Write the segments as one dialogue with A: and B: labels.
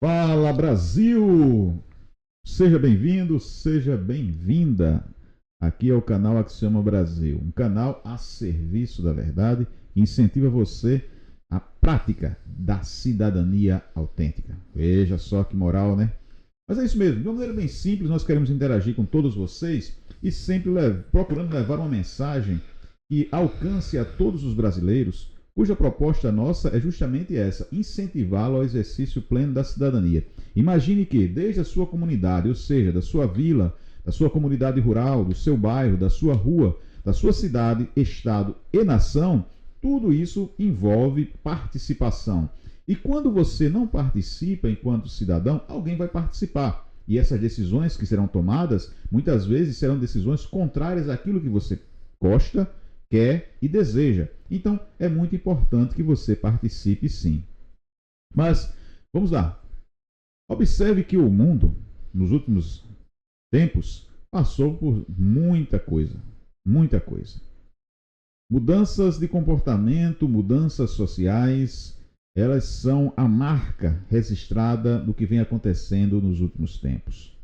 A: Fala Brasil! Seja bem-vindo, seja bem-vinda. Aqui é o canal Axioma Brasil, um canal a serviço da verdade que incentiva você à prática da cidadania autêntica. Veja só que moral, né? Mas é isso mesmo, de uma maneira bem simples, nós queremos interagir com todos vocês e sempre procurando levar uma mensagem que alcance a todos os brasileiros, cuja proposta nossa é justamente essa: incentivá-lo ao exercício pleno da cidadania. Imagine que, desde a sua comunidade, ou seja, da sua vila, da sua comunidade rural, do seu bairro, da sua rua, da sua cidade, estado e nação, tudo isso envolve participação. E quando você não participa enquanto cidadão, alguém vai participar. E essas decisões que serão tomadas, muitas vezes serão decisões contrárias àquilo que você gosta, quer e deseja. Então, é muito importante que você participe sim. Mas, vamos lá. Observe que o mundo, nos últimos tempos, passou por muita coisa. Muita coisa. Mudanças de comportamento, mudanças sociais, elas são a marca registrada do que vem acontecendo nos últimos tempos.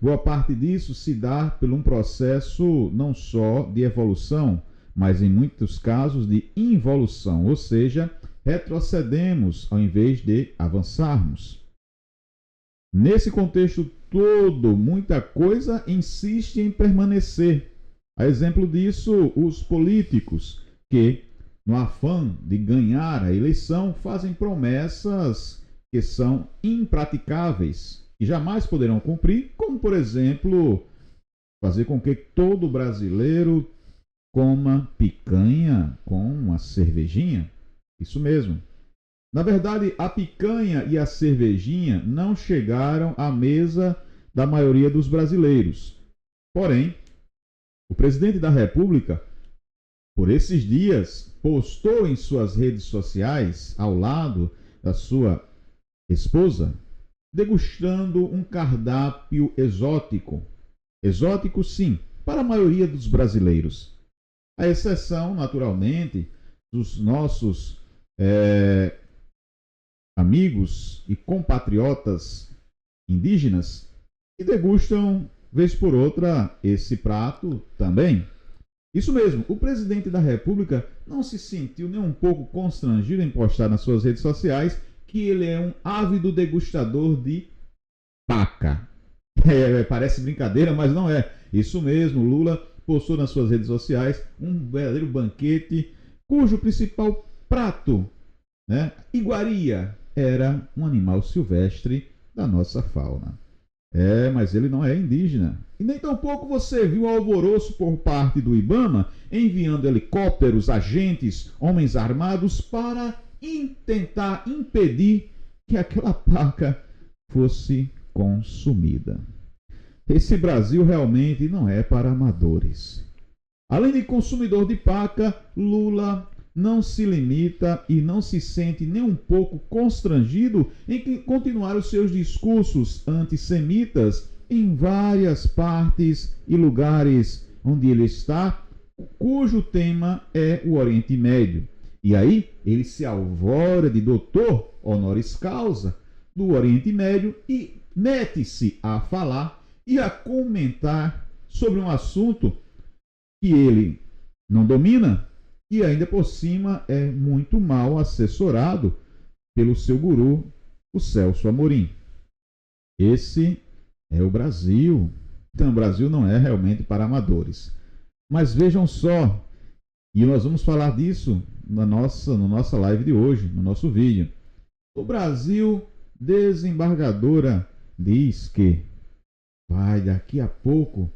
A: Boa parte disso se dá por um processo não só de evolução, mas em muitos casos de involução, ou seja, retrocedemos ao invés de avançarmos. Nesse contexto todo, muita coisa insiste em permanecer. A exemplo disso, os políticos que, no afã de ganhar a eleição, fazem promessas que são impraticáveis e jamais poderão cumprir, como, por exemplo, fazer com que todo brasileiro coma picanha com uma cervejinha. Isso mesmo. Na verdade, a picanha e a cervejinha não chegaram à mesa da maioria dos brasileiros. Porém, o presidente da República, por esses dias, postou em suas redes sociais, ao lado da sua esposa, degustando um cardápio exótico. Exótico, sim, para a maioria dos brasileiros. A exceção, naturalmente, dos nossos amigos e compatriotas indígenas que degustam, vez por outra, esse prato também. Isso mesmo, o presidente da República não se sentiu nem um pouco constrangido em postar nas suas redes sociais que ele é um ávido degustador de paca. Parece brincadeira, mas não é. Isso mesmo, Lula postou nas suas redes sociais um verdadeiro banquete cujo principal prato, iguaria, era um animal silvestre da nossa fauna. Mas ele não é indígena. E nem tampouco você viu alvoroço por parte do IBAMA enviando helicópteros, agentes, homens armados para tentar impedir que aquela paca fosse consumida. Esse Brasil realmente não é para amadores. Além de consumidor de paca, Lula não se limita e não se sente nem um pouco constrangido em continuar os seus discursos antissemitas em várias partes e lugares onde ele está, cujo tema é o Oriente Médio. E aí ele se alvora de doutor honoris causa do Oriente Médio e mete-se a falar e a comentar sobre um assunto que ele não domina e ainda por cima é muito mal assessorado pelo seu guru, o Celso Amorim. Esse é o Brasil. Então, o Brasil não é realmente para amadores. Mas vejam só, e nós vamos falar disso na nossa live de hoje, no nosso vídeo. O Brasil, desembargadora, diz que vai daqui a pouco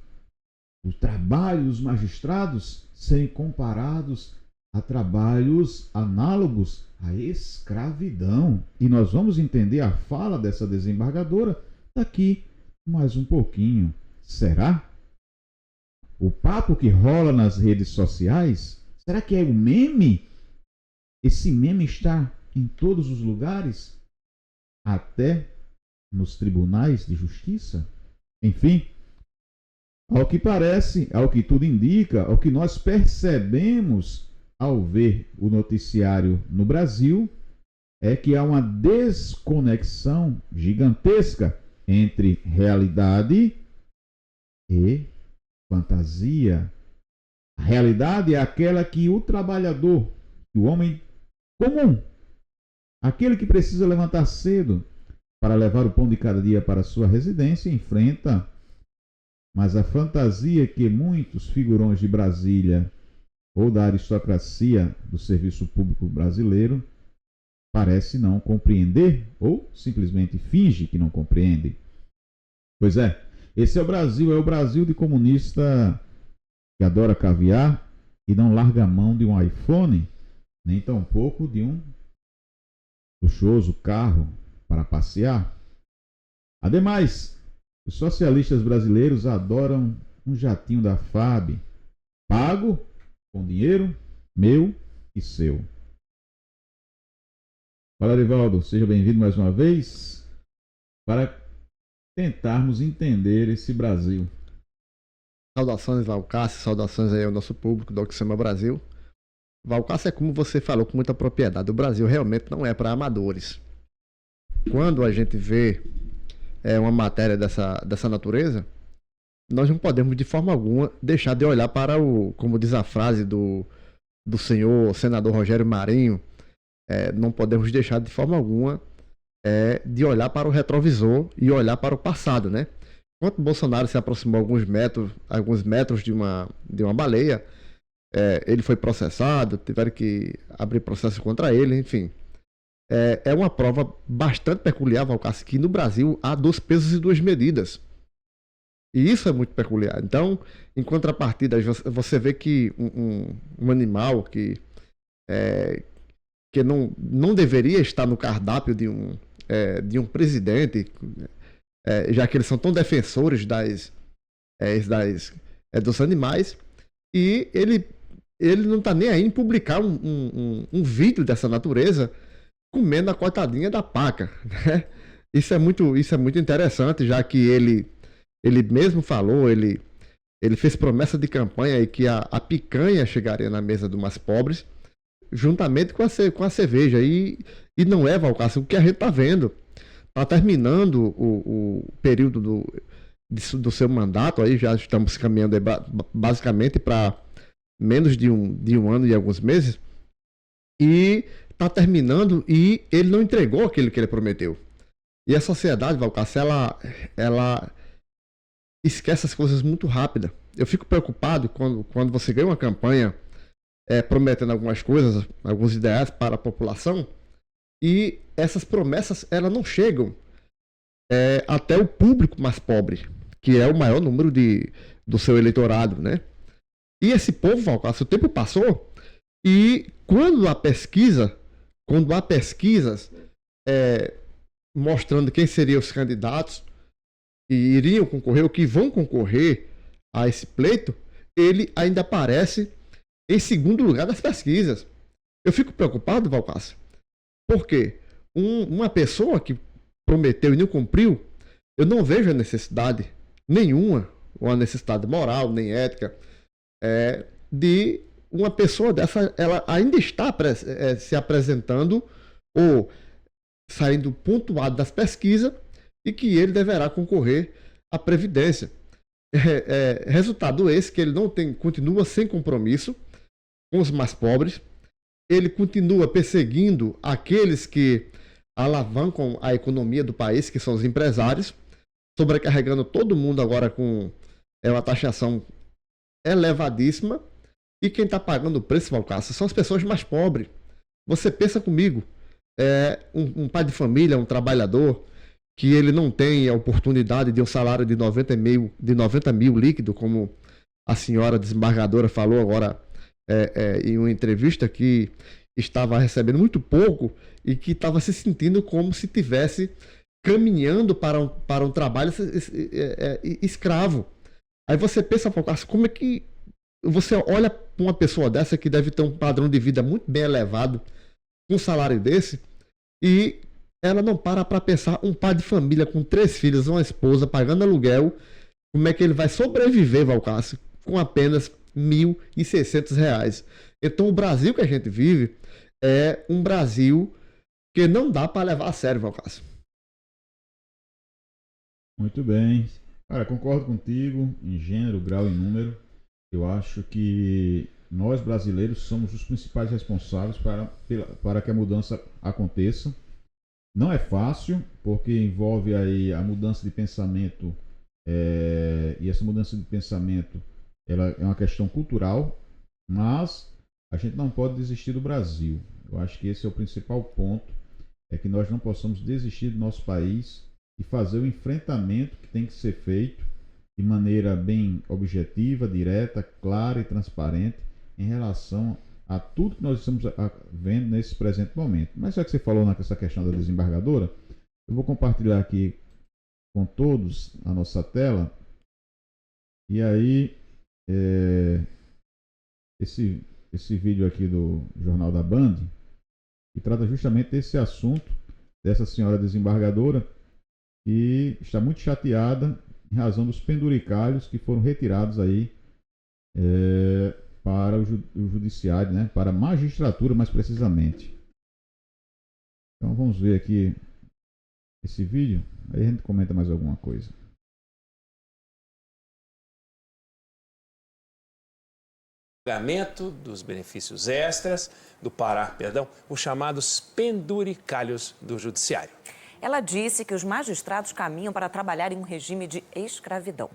A: o trabalho dos magistrados serem comparados a trabalhos análogos à escravidão. E nós vamos entender a fala dessa desembargadora daqui mais um pouquinho. Será? O papo que rola nas redes sociais, será que é o meme? Esse meme está em todos os lugares? Até nos tribunais de justiça? Enfim, ao que parece, ao que tudo indica, ao que nós percebemos ao ver o noticiário no Brasil, é que há uma desconexão gigantesca entre realidade e fantasia. A realidade é aquela que o trabalhador, o homem comum, aquele que precisa levantar cedo para levar o pão de cada dia para a sua residência, enfrenta. Mas a fantasia que muitos figurões de Brasília ou da aristocracia do serviço público brasileiro parece não compreender ou simplesmente finge que não compreende. Pois é, esse é o Brasil de comunista que adora caviar e não larga a mão de um iPhone, nem tampouco de um luxuoso carro para passear. Ademais, os socialistas brasileiros adoram um jatinho da FAB, pago com dinheiro meu e seu. Fala, Arivaldo, seja bem-vindo mais uma vez para tentarmos entender esse Brasil.
B: Saudações, Valcácio, saudações aí ao nosso público do Oxema Brasil. Valcácio, é como você falou com muita propriedade, o Brasil realmente não é para amadores. Quando a gente vê uma matéria dessa natureza, nós não podemos de forma alguma deixar de olhar para como diz a frase do senhor senador Rogério Marinho, não podemos deixar de forma alguma de olhar para o retrovisor e olhar para o passado, né? Enquanto Bolsonaro se aproximou alguns metros de uma baleia, ele foi processado, tiveram que abrir processo contra ele, enfim. É uma prova bastante peculiar, Valcácio, que no Brasil há 2 pesos e 2 medidas. E isso é muito peculiar. Então, em contrapartida, você vê que um animal que não deveria estar no cardápio de um presidente, já que eles são tão defensores dos animais, e ele não está nem aí em publicar um vídeo dessa natureza comendo a coitadinha da paca, né? Isso é muito interessante, já que ele mesmo falou, ele fez promessa de campanha e que a picanha chegaria na mesa dos mais pobres, juntamente com a cerveja. E não é, Valcácio, o que a gente está vendo. Está terminando o período do seu mandato, aí já estamos caminhando basicamente para menos de um ano e alguns meses, e está terminando e ele não entregou aquilo que ele prometeu. E a sociedade, Valcácio, ela esquece as coisas muito rápido. Eu fico preocupado quando você ganha uma campanha prometendo algumas coisas, alguns ideais para a população, e essas promessas elas não chegam até o público mais pobre, que é o maior número do seu eleitorado, né? E esse povo, Valcácio, o tempo passou, e quando há pesquisas mostrando quem seriam os candidatos que iriam concorrer ou que vão concorrer a esse pleito, ele ainda aparece em segundo lugar das pesquisas. Eu fico preocupado, Valcácio, porque uma pessoa que prometeu e não cumpriu, eu não vejo a necessidade nenhuma, ou a necessidade moral, nem ética, de uma pessoa dessa, ela ainda está se apresentando ou saindo pontuado das pesquisas e que ele deverá concorrer à Previdência. Resultado esse que ele continua sem compromisso com os mais pobres, ele continua perseguindo aqueles que alavancam a economia do país, que são os empresários, sobrecarregando todo mundo agora com uma taxação elevadíssima, e quem está pagando o preço, Valcácio, são as pessoas mais pobres. Você pensa comigo, um pai de família, um trabalhador, que ele não tem a oportunidade de um salário de 90 mil líquido, como a senhora desembargadora falou agora em uma entrevista, que estava recebendo muito pouco e que estava se sentindo como se estivesse caminhando para um trabalho escravo. Aí você pensa, como é que você olha para uma pessoa dessa que deve ter um padrão de vida muito bem elevado, com um salário desse, e ela não para pensar, um pai de família com 3 filhos, uma esposa, pagando aluguel, como é que ele vai sobreviver, Valcácio, com apenas R$1.600? Então o Brasil que a gente vive é um Brasil que não dá para levar a sério, Valcácio.
A: Muito bem. Cara, concordo contigo em gênero, grau e número. Eu acho que nós brasileiros somos os principais responsáveis para que a mudança aconteça. Não é fácil, porque envolve aí a mudança de pensamento, e essa mudança de pensamento ela é uma questão cultural, mas a gente não pode desistir do Brasil. Eu acho que esse é o principal ponto, é que nós não possamos desistir do nosso país e fazer o enfrentamento que tem que ser feito de maneira bem objetiva, direta, clara e transparente em relação a tudo que nós estamos vendo nesse presente momento. Mas já que você falou nessa questão da desembargadora, eu vou compartilhar aqui com todos a nossa tela. E aí, esse vídeo aqui do Jornal da Band, que trata justamente desse assunto, dessa senhora desembargadora, que está muito chateada em razão dos penduricalhos que foram retirados aí para o judiciário, né? Para a magistratura, mais precisamente. Então vamos ver aqui esse vídeo, aí a gente comenta mais alguma coisa.
C: Pagamento dos benefícios extras do Pará, perdão, os chamados penduricalhos do judiciário.
D: Ela disse que os magistrados caminham para trabalhar em um regime de escravidão.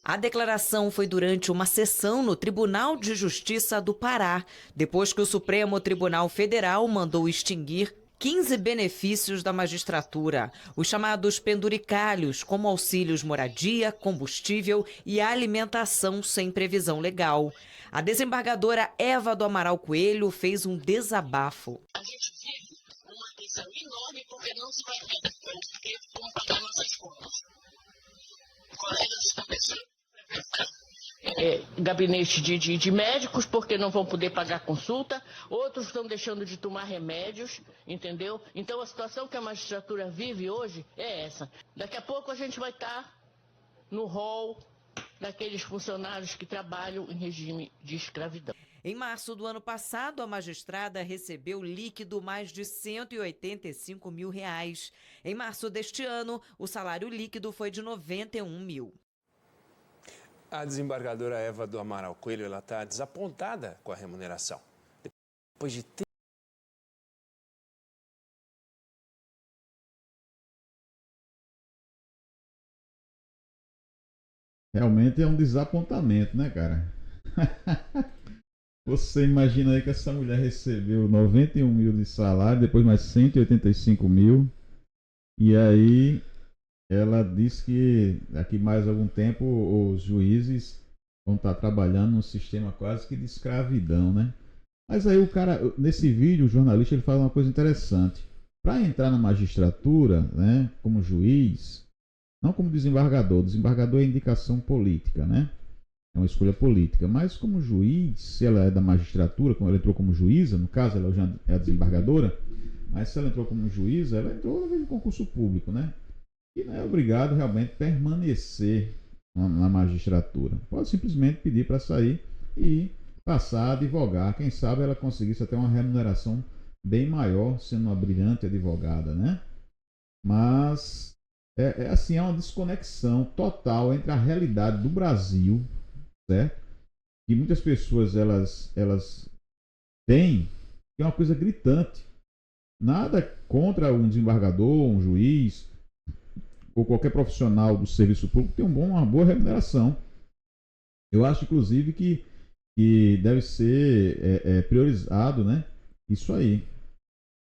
D: A declaração foi durante uma sessão no Tribunal de Justiça do Pará, depois que o Supremo Tribunal Federal mandou extinguir 15 benefícios da magistratura, os chamados penduricalhos, como auxílios moradia, combustível e alimentação sem previsão legal. A desembargadora Eva do Amaral Coelho fez um desabafo.
E: A gente vive uma tensão enorme porque não se vai ver como pagar nossas contas. Colegas estão pensando gabinete de médicos porque não vão poder pagar consulta, outros estão deixando de tomar remédios, entendeu? Então a situação que a magistratura vive hoje é essa. Daqui a pouco a gente vai estar no rol daqueles funcionários que trabalham em regime de escravidão.
D: Em março do ano passado, a magistrada recebeu líquido mais de R$185 mil. Em março deste ano, o salário líquido foi de R$91 mil.
C: A desembargadora Eva do Amaral Coelho está desapontada com a remuneração. Depois de
A: Realmente é um desapontamento, né, cara? Você imagina aí que essa mulher recebeu 91 mil de salário, depois mais 185 mil. E aí ela disse que daqui mais algum tempo os juízes vão estar trabalhando num sistema quase que de escravidão, né? Mas aí o cara, nesse vídeo, o jornalista, ele fala uma coisa interessante. Para entrar na magistratura, né, como juiz, não como desembargador. Desembargador é indicação política, né? É uma escolha política. Mas como juiz, se ela é da magistratura, como ela entrou como juíza, no caso ela já é a desembargadora, mas se ela entrou como juíza, ela entrou no concurso público, né? E não é obrigado realmente a permanecer na magistratura. Pode simplesmente pedir para sair e passar a advogar. Quem sabe ela conseguisse até uma remuneração bem maior, sendo uma brilhante advogada, né? Mas assim, é uma desconexão total entre a realidade do Brasil, certo? Que muitas pessoas elas têm, que é uma coisa gritante. Nada contra um desembargador, um juiz ou qualquer profissional do serviço público tem uma boa remuneração. Eu acho, inclusive, que deve ser priorizado, né? Isso aí.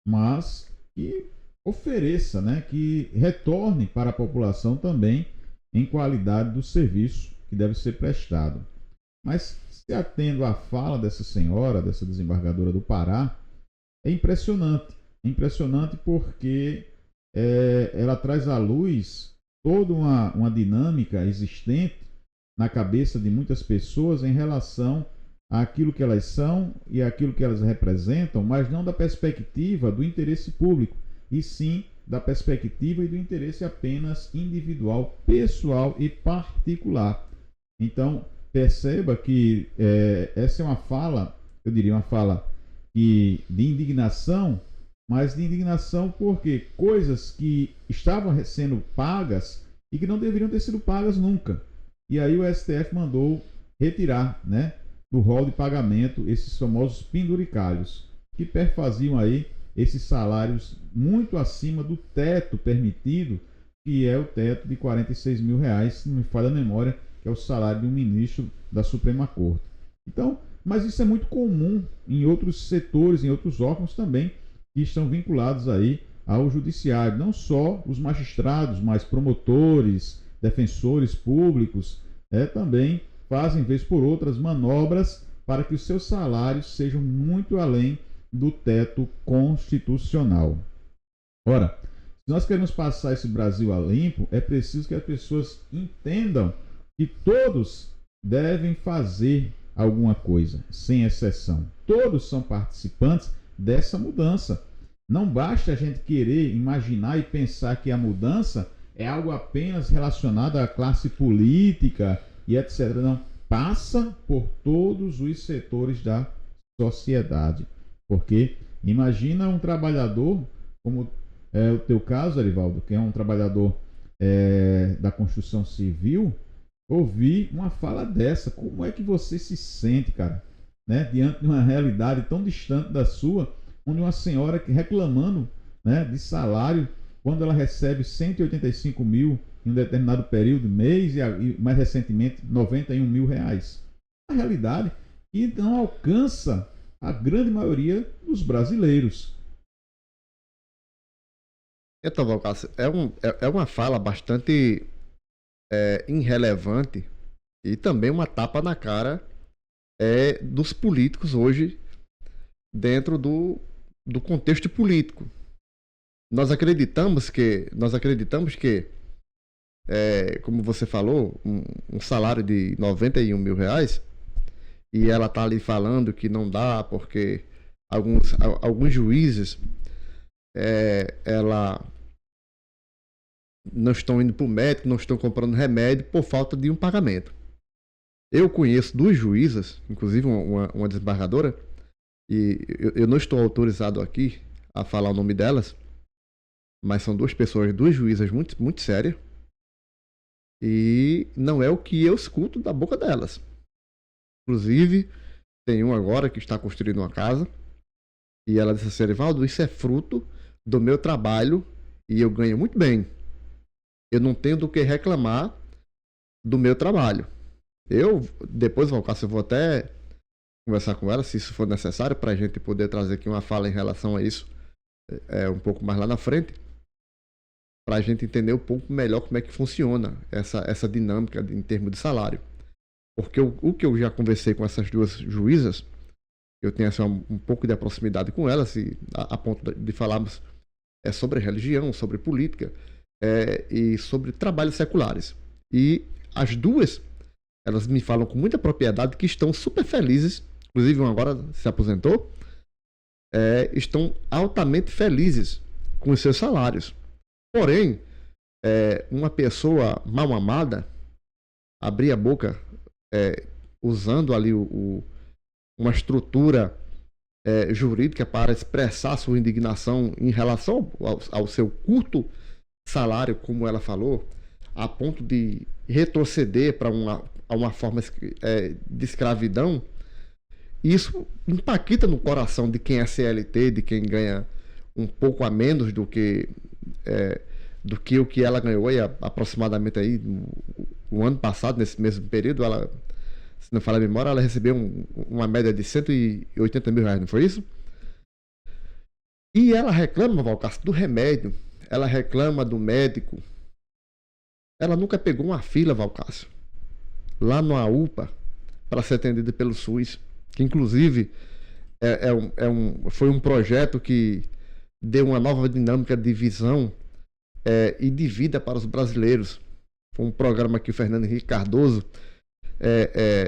A: Mas que ofereça, né? Que retorne para a população também em qualidade do serviço que deve ser prestado. Mas, se atendo à fala dessa senhora, dessa desembargadora do Pará, é impressionante. É impressionante porque ela traz à luz toda uma dinâmica existente na cabeça de muitas pessoas em relação àquilo que elas são e àquilo que elas representam, mas não da perspectiva do interesse público, e sim da perspectiva e do interesse apenas individual, pessoal e particular. Então, perceba que essa é uma fala, eu diria uma fala de indignação, mas de indignação porque coisas que estavam sendo pagas e que não deveriam ter sido pagas nunca. E aí o STF mandou retirar, né, do rol de pagamento esses famosos penduricalhos, que perfaziam aí esses salários muito acima do teto permitido, que é o teto de R$46 mil, se não me falha a memória, que é o salário de um ministro da Suprema Corte. Então, mas isso é muito comum em outros setores, em outros órgãos também, que estão vinculados aí ao judiciário. Não só os magistrados, mas promotores, defensores públicos, também fazem, vez por outras, manobras para que os seus salários sejam muito além do teto constitucional. Ora, se nós queremos passar esse Brasil a limpo, é preciso que as pessoas entendam que todos devem fazer alguma coisa, sem exceção. Todos são participantes dessa mudança. Não basta a gente querer imaginar e pensar que a mudança é algo apenas relacionado à classe política e etc. Não, passa por todos os setores da sociedade. Porque imagina um trabalhador, como é o teu caso, Arivaldo, que é um trabalhador da construção civil, ouvir uma fala dessa. Como é que você se sente, cara, né, diante de uma realidade tão distante da sua, onde uma senhora que reclamando, né, de salário, quando ela recebe 185 mil em um determinado período, mês, e mais recentemente 91 mil reais. A realidade que não alcança a grande maioria dos brasileiros.
B: Então, Valcácio, é uma fala bastante irrelevante e também uma tapa na cara dos políticos hoje dentro do contexto político. Nós acreditamos que como você falou, um salário de 91 mil reais, e ela está ali falando que não dá porque alguns juízes ela não estão indo para o médico, não estão comprando remédio por falta de um pagamento. Eu conheço duas juízas, inclusive uma desembargadora, e eu não estou autorizado aqui a falar o nome delas, mas são duas juízas muito, muito sérias, e não é o que eu escuto da boca delas. Inclusive, tem um agora que está construindo uma casa, e ela disse assim: Arivaldo, isso é fruto do meu trabalho e eu ganho muito bem. Eu não tenho do que reclamar do meu trabalho. Depois, Valcácio, eu vou até conversar com ela, se isso for necessário, para a gente poder trazer aqui uma fala em relação a isso um pouco mais lá na frente, para a gente entender um pouco melhor como é que funciona essa dinâmica em termos de salário. Porque o que eu já conversei com essas duas juízas, eu tenho assim, um pouco de proximidade com elas, a ponto de falarmos sobre religião, sobre política e sobre trabalhos seculares. E as duas, elas me falam com muita propriedade que estão super felizes, inclusive uma agora se aposentou, estão altamente felizes com os seus salários. Porém, uma pessoa mal amada, abrir a boca usando ali uma estrutura jurídica para expressar sua indignação em relação ao seu curto salário, como ela falou, a ponto de retroceder para uma forma de escravidão, isso impacta no coração de quem é CLT, de quem ganha um pouco a menos do que o que ela ganhou aí, aproximadamente aí, no ano passado, nesse mesmo período. Ela, se não falar a memória, ela recebeu uma média de 180 mil reais, não foi isso? E ela reclama, Valcácio, do remédio, ela reclama do médico. Ela nunca pegou uma fila, Valcácio, lá no UPA, para ser atendida pelo SUS, que inclusive foi um projeto que deu uma nova dinâmica de visão e de vida para os brasileiros. Foi um programa que o Fernando Henrique Cardoso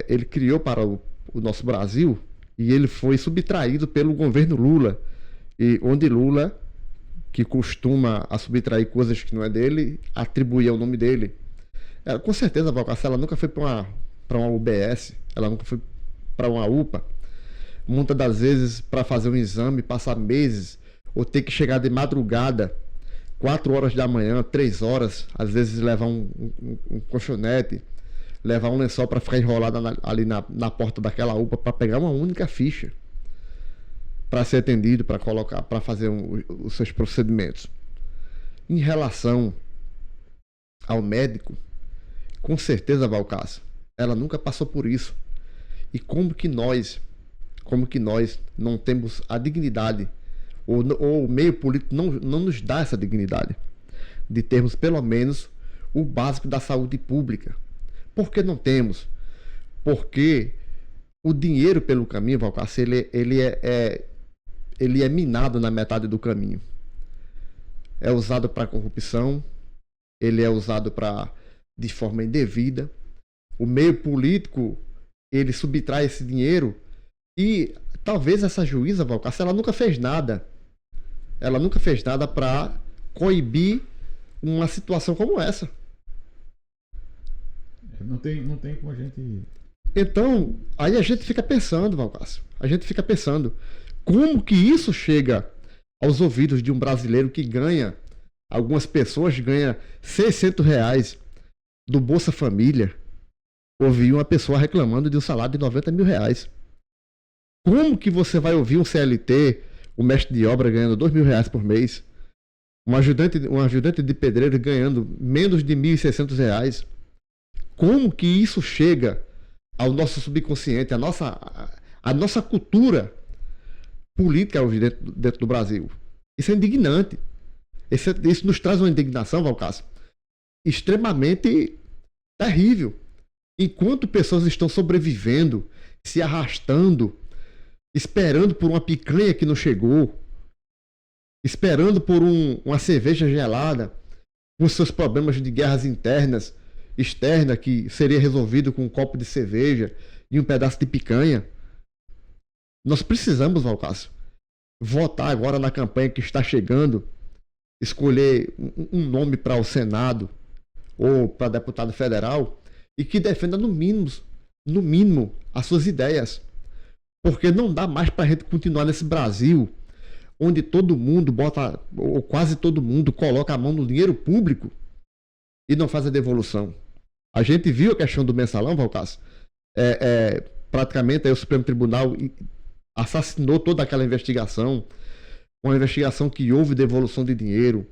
B: ele criou para o nosso Brasil, e ele foi subtraído pelo governo Lula, e onde Lula, que costuma subtrair coisas que não é dele, atribuía o nome dele. Com certeza, a Valcácio, ela nunca foi para uma UBS, ela nunca foi para uma UPA. Muitas das vezes, para fazer um exame, passar meses ou ter que chegar de madrugada, 4 horas da manhã, 3 horas, às vezes levar um colchonete, levar um lençol para ficar enrolado ali na porta daquela UPA para pegar uma única ficha para ser atendido, para colocar, para fazer os seus procedimentos. Em relação ao médico, com certeza, Valcácio, ela nunca passou por isso. E como que nós não temos a dignidade, ou o meio político não nos dá essa dignidade de termos pelo menos o básico da saúde pública? Por que não temos? Porque o dinheiro pelo caminho, Valcácio, ele é minado na metade do caminho. É usado para corrupção, ele é usado de forma indevida. O meio político, ele subtrai esse dinheiro e talvez essa juíza, Valcácio, ela nunca fez nada. Ela nunca fez nada para coibir uma situação como essa.
A: Não tem como a gente...
B: Então, aí a gente fica pensando, Valcácio, como que isso chega aos ouvidos de um brasileiro que ganha, algumas pessoas ganham R$600 do Bolsa Família. Ouvi uma pessoa reclamando de um salário de R$90 mil. Como que você vai ouvir um CLT, o mestre de obra ganhando R$2 mil por mês, um ajudante de pedreiro ganhando menos de R$1.600? Como que isso chega ao nosso subconsciente, a nossa cultura política hoje dentro do Brasil? Isso é indignante. Isso nos traz uma indignação, Valcácio, extremamente terrível. Enquanto pessoas estão sobrevivendo, se arrastando, esperando por uma picanha que não chegou, esperando por uma cerveja gelada, com seus problemas de guerras externa, que seria resolvido com um copo de cerveja e um pedaço de picanha. Nós precisamos, Valcácio, votar agora na campanha que está chegando, escolher um nome para o Senado ou para deputado federal e que defenda no mínimo as suas ideias. Porque não dá mais para a gente continuar nesse Brasil onde todo mundo bota, ou quase todo mundo coloca a mão no dinheiro público e não faz a devolução. A gente viu a questão do mensalão, Valcácio. Praticamente aí o Supremo Tribunal assassinou toda aquela investigação, uma investigação que houve devolução de dinheiro,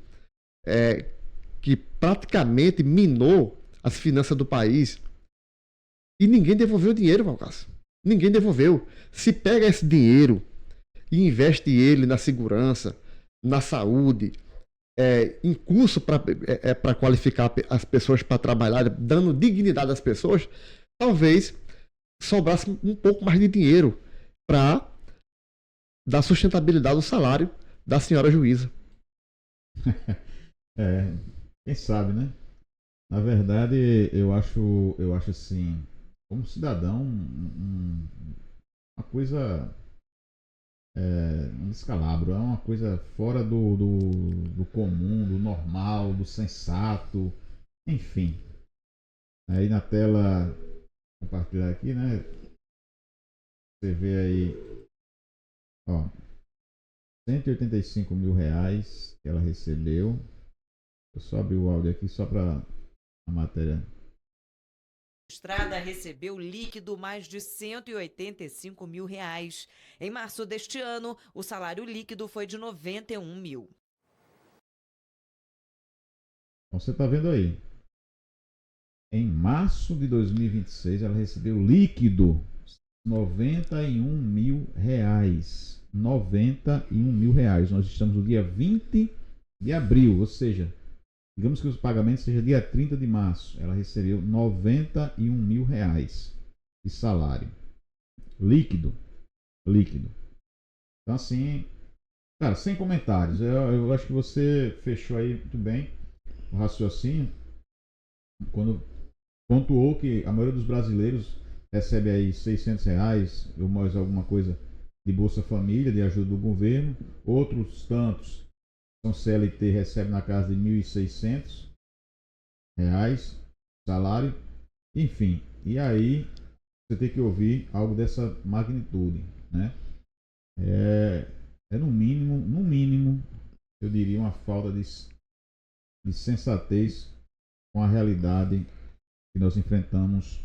B: que praticamente minou as finanças do país. E ninguém devolveu o dinheiro, Valcácio. Ninguém devolveu. Se pega esse dinheiro e investe ele na segurança, na saúde, em curso para qualificar as pessoas para trabalhar, dando dignidade às pessoas, talvez sobrasse um pouco mais de dinheiro para dar sustentabilidade ao salário da senhora juíza.
A: Quem sabe, né? Na verdade, eu acho assim, como cidadão, uma coisa, um descalabro, é uma coisa fora do comum, do normal, do sensato, enfim. Aí na tela, compartilhar aqui, né? Você vê aí, ó, R$185 mil que ela recebeu. Eu só abri o áudio aqui só para a matéria.
D: Estrada recebeu líquido mais de R$185 mil. Em março deste ano, o salário líquido foi de R$91 mil.
A: Então você está vendo aí. Em março de 2026, ela recebeu líquido R$91 mil. R$91 mil. Nós estamos no dia 20 de abril, ou seja, digamos que os pagamentos sejam dia 30 de março. Ela recebeu R$91 mil de salário. Líquido. Então assim, cara, sem comentários. Eu acho que você fechou aí muito bem o raciocínio quando pontuou que a maioria dos brasileiros recebe aí R$600 ou mais alguma coisa de Bolsa Família, de ajuda do governo. Outros tantos são CLT, recebem na casa de R$1.600 salário. Enfim, e aí você tem que ouvir algo dessa magnitude, né? é no mínimo, eu diria uma falta de sensatez com a realidade que nós enfrentamos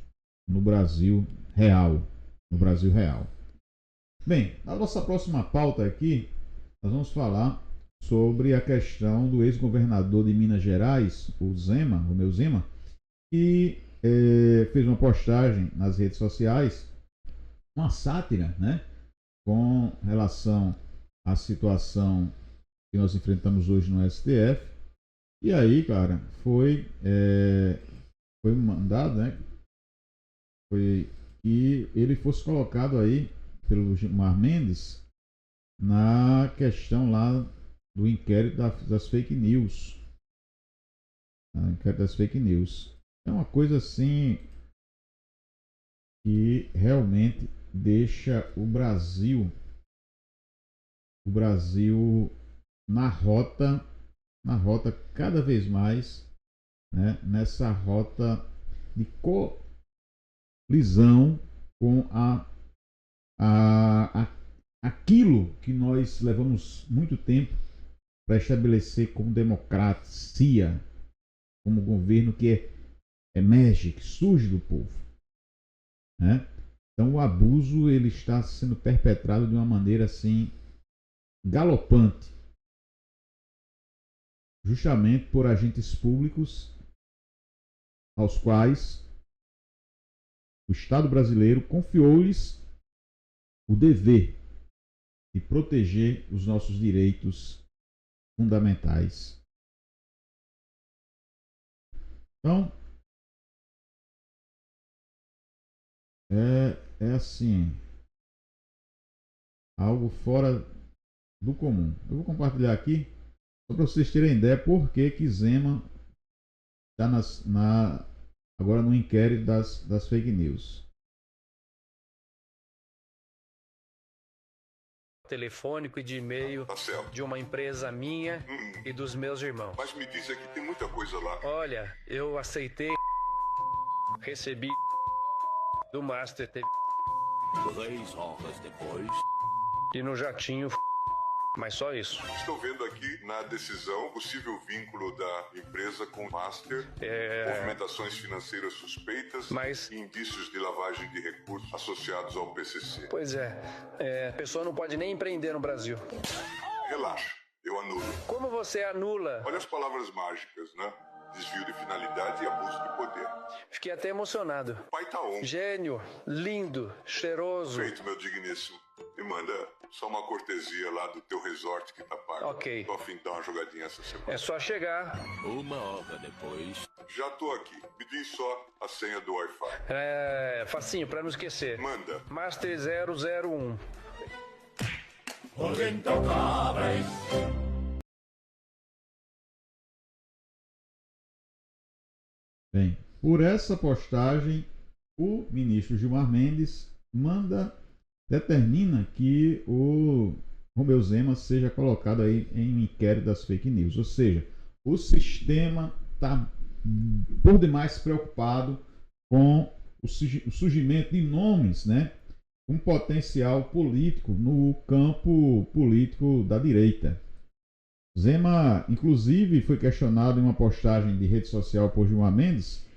A: no Brasil real. No Brasil real. Bem, na nossa próxima pauta aqui, nós vamos falar sobre a questão do ex-governador de Minas Gerais, o Romeu Zema, que fez uma postagem nas redes sociais, uma sátira, né, com relação à situação que nós enfrentamos hoje no STF. E aí, cara, foi mandado, né, foi que ele fosse colocado aí pelo Gilmar Mendes na questão lá do inquérito das fake news. Inquérito das fake news. É uma coisa assim que realmente deixa o Brasil na rota cada vez mais, né, nessa rota de colisão com aquilo que nós levamos muito tempo para estabelecer como democracia, como governo que emerge, que surge do povo, né? Então o abuso ele está sendo perpetrado de uma maneira assim galopante, justamente por agentes públicos aos quais o Estado brasileiro confiou-lhes o dever de proteger os nossos direitos fundamentais. Então, é assim, algo fora do comum. Eu vou compartilhar aqui só para vocês terem ideia por que Zema está agora no inquérito das fake news.
F: Telefônico e de e-mail de uma empresa minha e dos meus irmãos.
G: Mas me diz aqui, tem muita coisa lá.
F: Olha, eu aceitei, recebi do Master TV
G: 3 horas depois.
F: e no jatinho, mas só isso.
G: Estou vendo aqui na decisão possível vínculo da empresa com o Master, movimentações financeiras suspeitas e indícios de lavagem de recursos associados ao PCC.
F: Pois a pessoa não pode nem empreender no Brasil.
G: Relaxa, eu anulo.
F: Como você anula?
G: Olha as palavras mágicas, né? Desvio de finalidade e abuso de poder.
F: Fiquei até emocionado.
G: O pai tá on.
F: Gênio, lindo, cheiroso.
G: Feito, meu digníssimo. Me manda só uma cortesia lá do teu resort que tá pago.
F: Ok.
G: Tô a fim de dar uma jogadinha essa semana.
F: É só chegar.
G: 1 hora depois. Já tô aqui. Me diz só a senha do Wi-Fi.
F: Facinho, pra não esquecer.
G: Manda.
F: Master 001.
H: Os intocáveis.
A: Bem, por essa postagem, o ministro Gilmar Mendes determina que o Romeu Zema seja colocado aí em inquérito das fake news. Ou seja, o sistema está por demais preocupado com o surgimento de nomes, né, com potencial político no campo político da direita. Zema, inclusive, foi questionado em uma postagem de rede social por Gilmar Mendes,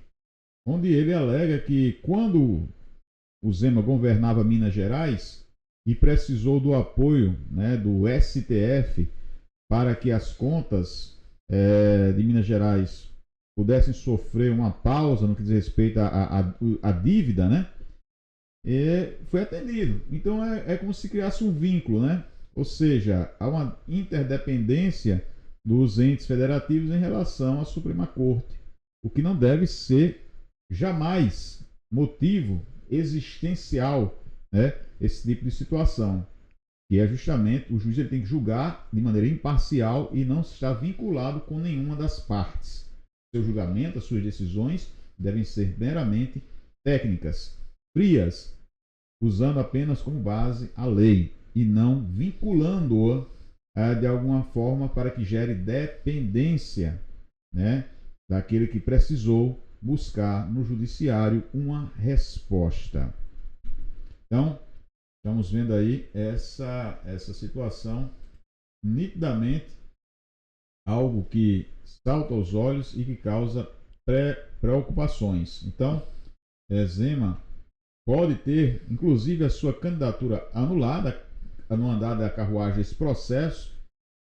A: onde ele alega que quando o Zema governava Minas Gerais e precisou do apoio, né, do STF para que as contas de Minas Gerais pudessem sofrer uma pausa no que diz respeito à dívida, né, foi atendido. Então é como se criasse um vínculo, né? Ou seja, há uma interdependência dos entes federativos em relação à Suprema Corte, o que não deve ser jamais motivo existencial, né, esse tipo de situação, que é justamente o juiz ele tem que julgar de maneira imparcial e não estar vinculado com nenhuma das partes. Seu julgamento, as suas decisões devem ser meramente técnicas, frias, usando apenas como base a lei e não vinculando-a de alguma forma para que gere dependência, né, daquele que precisou buscar no judiciário uma resposta. Então, estamos vendo aí essa situação nitidamente algo que salta aos olhos e que causa preocupações. Então, Zema pode ter, inclusive, a sua candidatura anulada no andar da carruagem esse processo,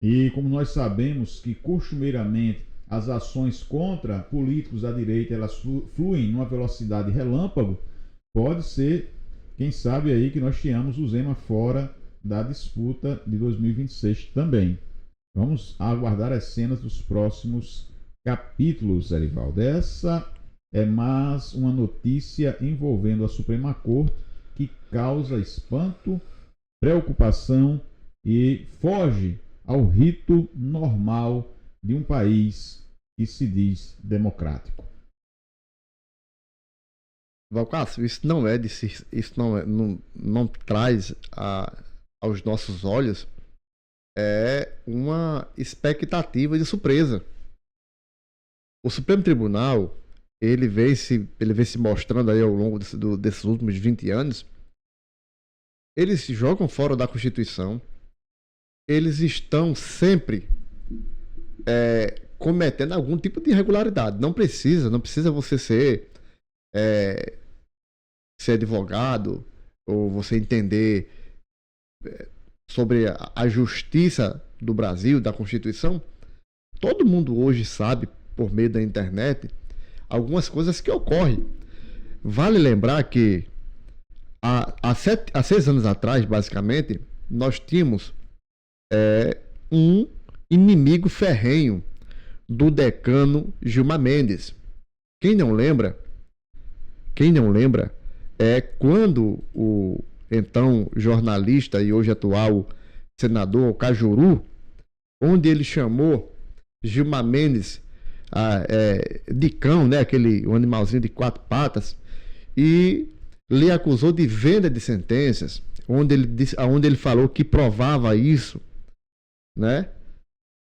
A: e como nós sabemos que costumeiramente as ações contra políticos da direita elas fluem numa velocidade relâmpago, pode ser, quem sabe aí, que nós tenhamos o Zema fora da disputa de 2026 também. Vamos aguardar as cenas dos próximos capítulos, Erivaldo. Essa é mais uma notícia envolvendo a Suprema Corte que causa espanto, preocupação e foge ao rito normal de um país que se diz democrático.
B: Valcácio, isso não traz aos nossos olhos uma expectativa de surpresa. O Supremo Tribunal ele vem se mostrando aí ao longo desses últimos 20 anos. Eles se jogam fora da Constituição. Eles estão sempre cometendo algum tipo de irregularidade. Não precisa você ser advogado ou você entender sobre a justiça do Brasil, da Constituição. Todo mundo hoje sabe, por meio da internet, algumas coisas que ocorrem. Vale lembrar que há 6 anos atrás, basicamente, nós tínhamos um inimigo ferrenho do decano Gilmar Mendes. Quem não lembra é quando o então jornalista e hoje atual senador Cajuru, onde ele chamou Gilmar Mendes de cão, né, o animalzinho de 4 patas, e lhe acusou de venda de sentenças, onde ele falou que provava isso, né?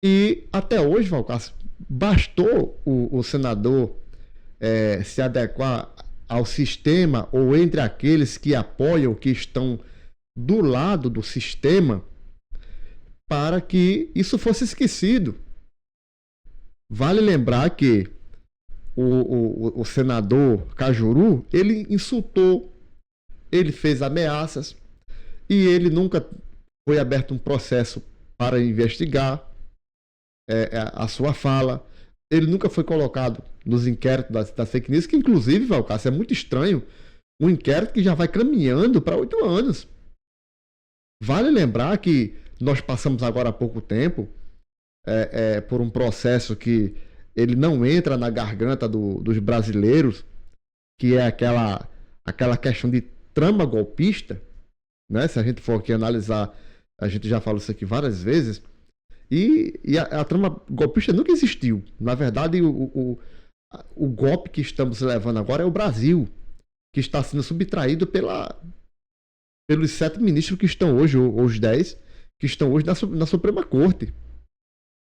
B: E até hoje, Valcácio, bastou o senador se adequar ao sistema ou entre aqueles que apoiam, que estão do lado do sistema, para que isso fosse esquecido. Vale lembrar que o senador Cajuru, ele insultou, ele fez ameaças e ele nunca foi aberto um processo para investigar a sua fala. Ele nunca foi colocado nos inquéritos das fake news, que inclusive, Valcácio, é muito estranho, um inquérito que já vai caminhando para 8 anos. Vale lembrar que nós passamos agora há pouco tempo por um processo que ele não entra na garganta dos brasileiros, que é aquela questão de trama golpista, né? Se a gente for aqui analisar, a gente já falou isso aqui várias vezes, e a trama golpista nunca existiu. Na verdade, o golpe que estamos levando agora é o Brasil, que está sendo subtraído pelos 7 ministros que estão hoje, ou os 10, que estão hoje na Suprema Corte.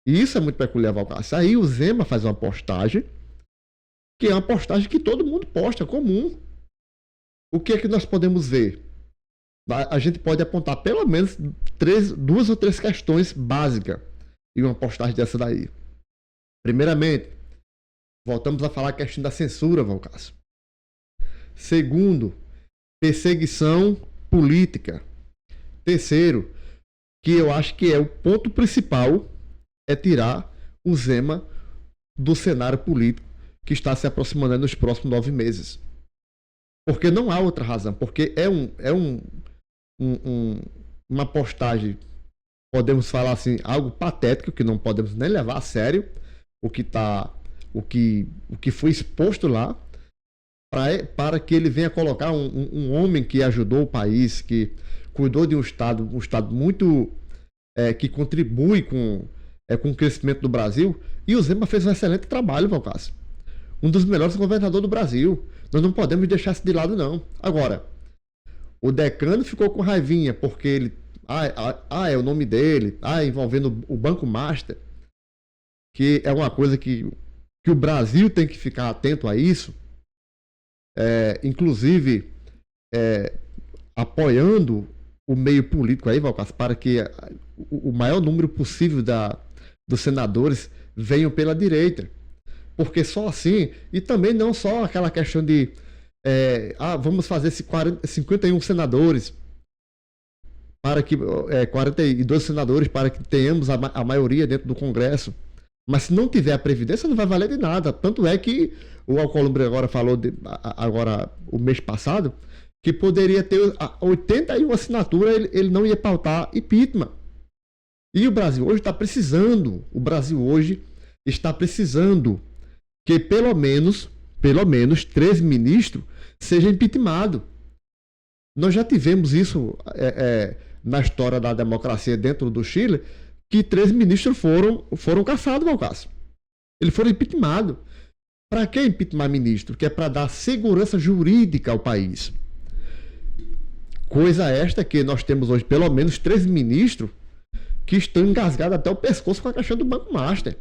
B: E isso é muito peculiar, Valcácio. Aí o Zema faz uma postagem, que é uma postagem que todo mundo posta, comum. O que é que nós podemos ver? A gente pode apontar pelo menos 2 ou 3 questões básicas em uma postagem dessa daí. Primeiramente, voltamos a falar a questão da censura, Valcácio. Segundo, perseguição política. Terceiro, que eu acho que é o ponto principal, é tirar o Zema do cenário político que está se aproximando nos próximos 9 meses. Porque não há outra razão. Porque uma postagem, podemos falar assim, algo patético, que não podemos nem levar a sério o que foi exposto lá, para que ele venha colocar um homem que ajudou o país, que cuidou de um estado muito que contribui com o crescimento do Brasil. E o Zema fez um excelente trabalho, Valcácio. Um dos melhores governadores do Brasil. Nós não podemos deixar isso de lado, não. Agora, o decano ficou com raivinha porque ele... é o nome dele. Envolvendo o Banco Master. Que é uma coisa que o Brasil tem que ficar atento a isso. Inclusive, apoiando o meio político aí, Valcas, para que o maior número possível dos senadores venham pela direita. Porque só assim, e também não só aquela questão de vamos fazer 51 senadores, para que 42 senadores, para que tenhamos a maioria dentro do Congresso. Mas se não tiver a Previdência, não vai valer de nada. Tanto é que o Alcolumbre agora falou, agora o mês passado, que poderia ter 81 assinaturas, ele não ia pautar impeachment. E o Brasil hoje está precisando, que pelo menos 3 ministros sejam impeachmentados. Nós já tivemos isso na história da democracia dentro do Chile, que 3 ministros foram caçados, Valcácio. Eles foram impeachmentados. Para que impeachment ministro? Que é para dar segurança jurídica ao país. Coisa esta que nós temos hoje pelo menos 3 ministros que estão engasgados até o pescoço com a questão do Banco Master.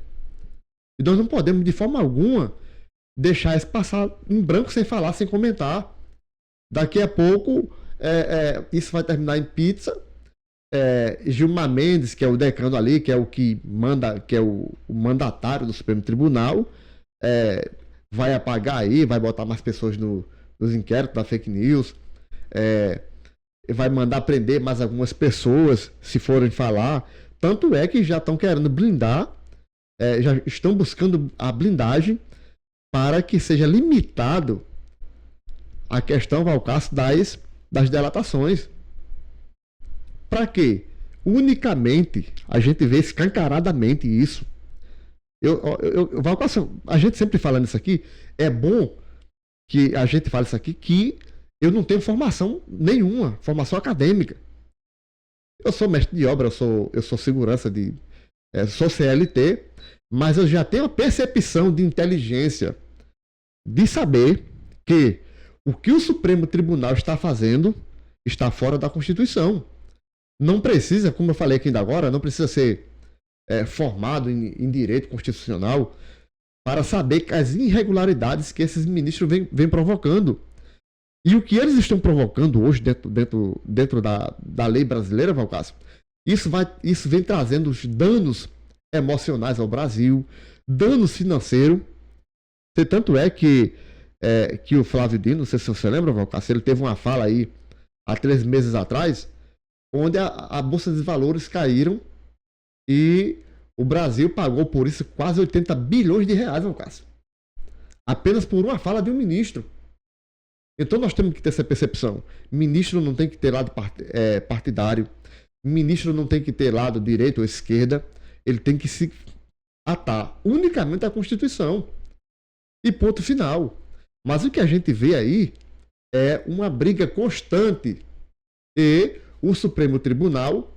B: E nós não podemos, de forma alguma, deixar isso passar em branco sem falar, sem comentar. Daqui a pouco, isso vai terminar em pizza. Gilmar Mendes, que é o decano ali, que é o que manda, que é o mandatário do Supremo Tribunal, vai apagar aí, vai botar mais pessoas nos inquéritos da fake news, vai mandar prender mais algumas pessoas se forem falar. Tanto é que já estão querendo blindar, já estão buscando a blindagem para que seja limitado a questão, Valcácio, das delatações. Para quê? Unicamente, a gente vê escancaradamente isso. Valcácio, a gente sempre falando isso aqui, é bom que a gente fale isso aqui, que eu não tenho formação nenhuma, formação acadêmica. Eu sou mestre de obra, eu sou segurança sou CLT, mas eu já tenho a percepção de inteligência de saber que o que o Supremo Tribunal está fazendo está fora da Constituição. Não precisa, como eu falei aqui ainda agora, não precisa ser formado em direito constitucional para saber que as irregularidades que esses ministros vêm provocando. E o que eles estão provocando hoje dentro da lei brasileira, Valcácio, isso vem trazendo os danos emocionais ao Brasil, danos financeiros. Tanto é que o Flávio Dino, não sei se você lembra, Valcácio, ele teve uma fala aí há 3 meses atrás, onde a Bolsa de Valores caíram e o Brasil pagou por isso quase 80 bilhões de reais, Valcácio. Apenas por uma fala de um ministro. Então nós temos que ter essa percepção. Ministro não tem que ter lado partidário. Ministro não tem que ter lado direita ou esquerda. Ele tem que se atar unicamente à Constituição. E ponto final. Mas o que a gente vê aí é uma briga constante. E o Supremo Tribunal,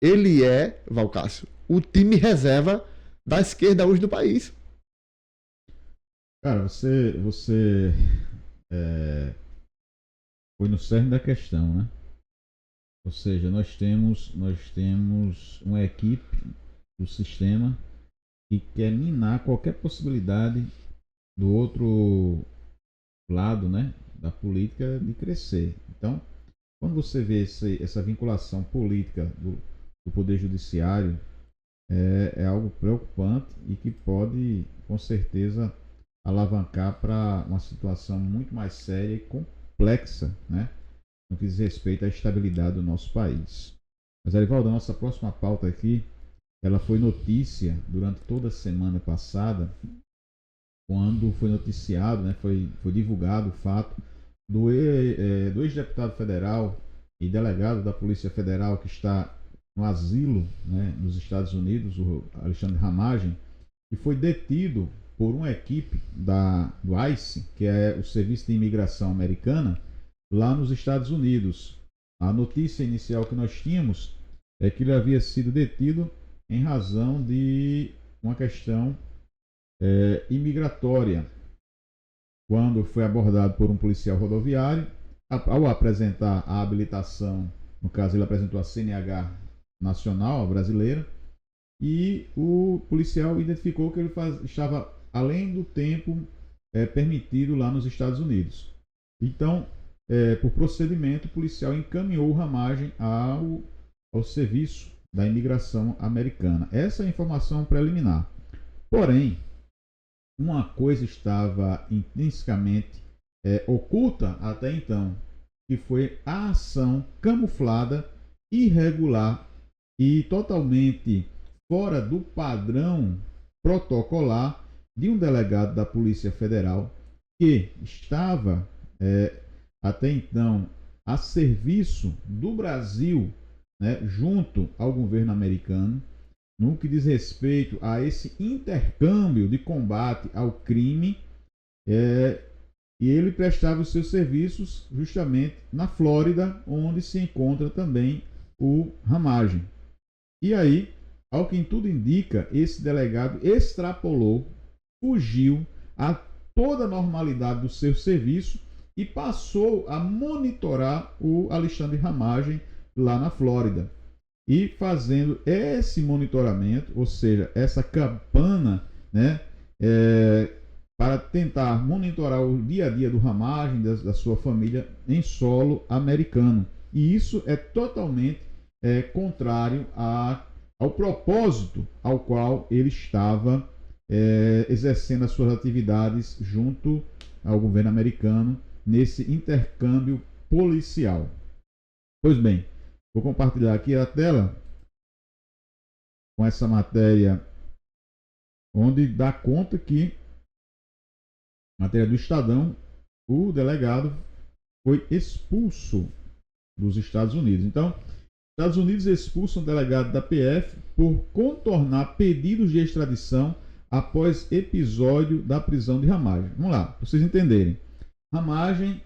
B: ele Valcácio, o time reserva da esquerda hoje do país.
A: Cara, você foi no cerne da questão, né? Ou seja, nós temos uma equipe do sistema que quer minar qualquer possibilidade do outro lado, né, da política de crescer. Então, quando você vê essa vinculação política do Poder Judiciário, é algo preocupante e que pode, com certeza, alavancar para uma situação muito mais séria e complexa, né, no que diz respeito à estabilidade do nosso país. Mas, Arivaldo, a nossa próxima pauta aqui, ela foi notícia durante toda a semana passada, quando foi noticiado, né, foi divulgado o fato do ex-deputado federal e delegado da Polícia Federal que está no asilo, né, nos Estados Unidos, o Alexandre Ramagem, que foi detido por uma equipe do ICE, que é o Serviço de Imigração Americana, lá nos Estados Unidos. A notícia inicial que nós tínhamos é que ele havia sido detido em razão de uma questão imigratória. Quando foi abordado por um policial rodoviário, ao apresentar a habilitação, no caso ele apresentou a CNH nacional, a brasileira, e o policial identificou que ele estava além do tempo permitido lá nos Estados Unidos. Então, por procedimento, o policial encaminhou o Ramagem ao serviço da imigração americana. Essa é a informação preliminar. Porém, uma coisa estava intrinsecamente oculta até então, que foi a ação camuflada, irregular e totalmente fora do padrão protocolar de um delegado da Polícia Federal que estava até então a serviço do Brasil, né, junto ao governo americano, no que diz respeito a esse intercâmbio de combate ao crime, e ele prestava os seus serviços justamente na Flórida, onde se encontra também o Ramagem. E aí, ao que tudo indica, esse delegado extrapolou, fugiu a toda a normalidade do seu serviço e passou a monitorar o Alexandre Ramagem lá na Flórida. E fazendo esse monitoramento, ou seja, essa campana, né, para tentar monitorar o dia a dia do Ramagem, da sua família em solo americano. E isso é totalmente contrário ao propósito ao qual ele estava exercendo as suas atividades junto ao governo americano nesse intercâmbio policial. Pois bem, vou compartilhar aqui a tela com essa matéria, onde dá conta que, matéria do Estadão, o delegado foi expulso dos Estados Unidos. Então, Estados Unidos expulsam o delegado da PF por contornar pedidos de extradição após episódio da prisão de Ramagem. Vamos lá, para vocês entenderem. Ramagem,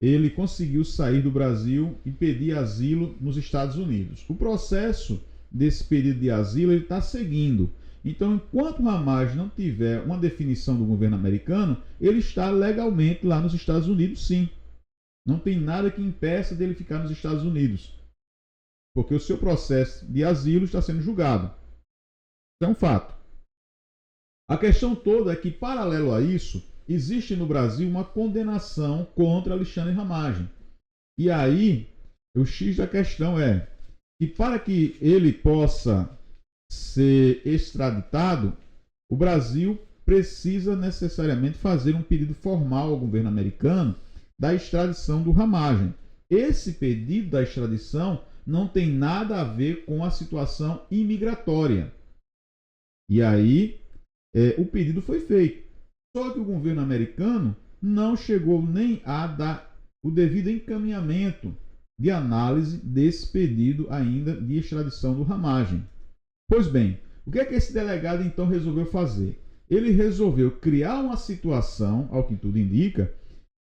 A: ele conseguiu sair do Brasil e pedir asilo nos Estados Unidos. O processo desse pedido de asilo ele está seguindo. Então, enquanto o Ramagem não tiver uma definição do governo americano, ele está legalmente lá nos Estados Unidos, sim. Não tem nada que impeça dele ficar nos Estados Unidos, porque o seu processo de asilo está sendo julgado. Isso é um fato. A questão toda é que, paralelo a isso, existe no Brasil uma condenação contra Alexandre Ramagem. E aí, o X da questão é que, para que ele possa ser extraditado, o Brasil precisa necessariamente fazer um pedido formal ao governo americano da extradição do Ramagem. Esse pedido da extradição não tem nada a ver com a situação imigratória. E aí, o pedido foi feito. Só que o governo americano não chegou nem a dar o devido encaminhamento de análise desse pedido ainda de extradição do Ramagem. Pois bem, o que é que esse delegado então resolveu fazer? Ele resolveu criar uma situação, ao que tudo indica,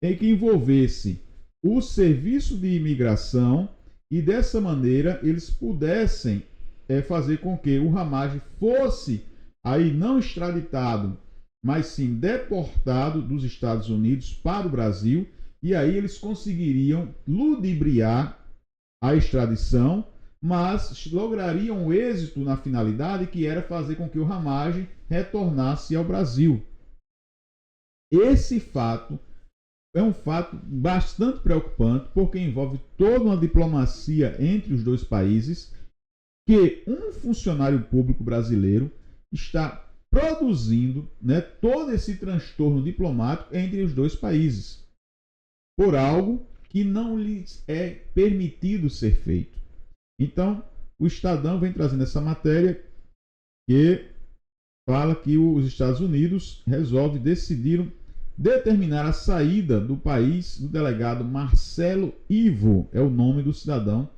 A: em que envolvesse o serviço de imigração e dessa maneira eles pudessem fazer com que o Ramagem fosse aí não extraditado, mas sim deportado dos Estados Unidos para o Brasil, e aí eles conseguiriam ludibriar a extradição, mas lograriam êxito na finalidade, que era fazer com que o Ramagem retornasse ao Brasil. Esse fato é um fato bastante preocupante, porque envolve toda uma diplomacia entre os dois países, que um funcionário público brasileiro está produzindo, né, todo esse transtorno diplomático entre os dois países, por algo que não lhes é permitido ser feito. Então, o Estadão vem trazendo essa matéria que fala que os Estados Unidos decidiram determinar a saída do país do delegado Marcelo Ivo, é o nome do cidadão,